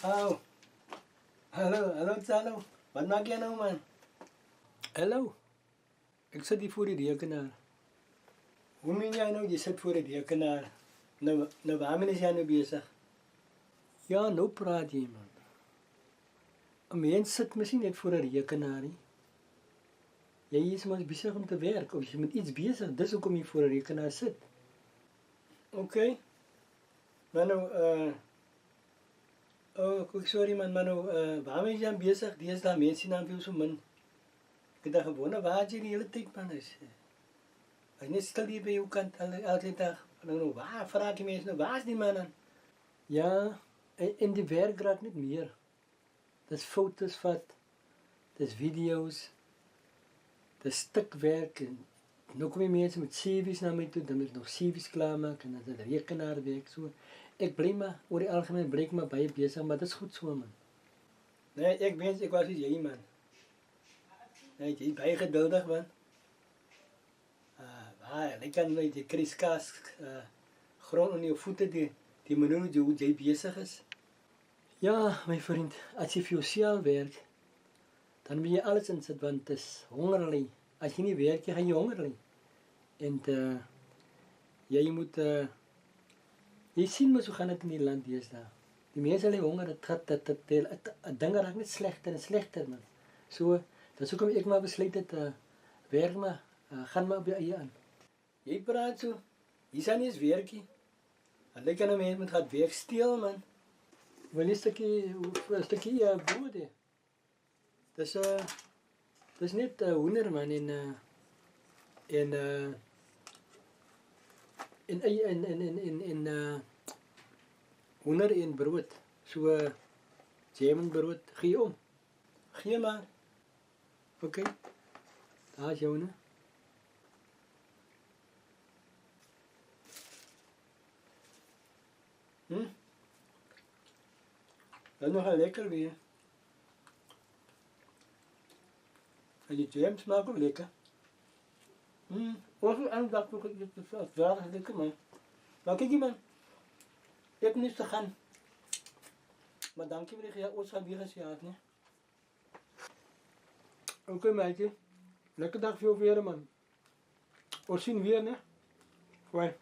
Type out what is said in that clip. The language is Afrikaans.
Oh, hallo Tsalo. Wat maak jij nou, man? Hallo, ik zit hier voor die rekenaar. Hoe meen jij nou, je zit voor de rekenaar? Nou waarmee is jij nou bezig? Ja, nou praat jy, man. 'n Mens sit misschien net voor 'n rekenaar nie. Jy is maar besig om te werk of jy met iets besig, dis hoekom jy voor 'n rekenaar sit. Oké. Maar nou, sorry man, maar nou, waarmee is jij bezig? Die is daar mensen naam veel zo min. Ik dacht gewoon, waar je die hele tijd man is. Als je niet stil hier bij je kant, elke dag. Nou, waar vraag je mensen, nou, waar is die man dan? Ja, en die werk raak niet meer. Dis foto's vat, dis video's, dis stukwerk en nou kom die mense met CV's na my toe, dan moet ek nog CV's klaarmaak en dan is dit rekenaarwerk so. Ek bly maar, oor die algemeen bly ek maar baie besig, maar dit is goed so, man. Nee, ik wens, ik was niet jij man. Nee, je bent geduldig man. Ik kan met die kriskaas grond onder je voeten, die manier hoe jij bezig is. Ja, my vriend, as jy vir jouself werk, dan moet jy alles insit want dit is hongerly. As jy nie werk, jy gaan jy hongerly. En jy moet jy sien mos hoe gaan dit in die land deesdae. Die mense lê honger, dit dinge raak net slegter en slegter man. So, dis hoekom ek maar besluit het werk maar, gaan maar op jou eie aan. Jy praat so, hier zijn niet eens werkie. En ik kan een mens met gaat werk steel man. Wil jy 'n stukkie brood hê? Dis net hoender man en hoender en brood. So jam en brood gee om. Gee maar. Oké. Daar is joune. Dat is nogal lekker weer. En die jam smaakt ook lekker. Ook een dag nog het is lekker man. Maar kijk man. Ik heb niets te gaan. Maar dank je weer dat je ons gaan weer gezegd nee. Oké meidje. Lekker dag voor jou weer man. Ons zien weer, né? Bye.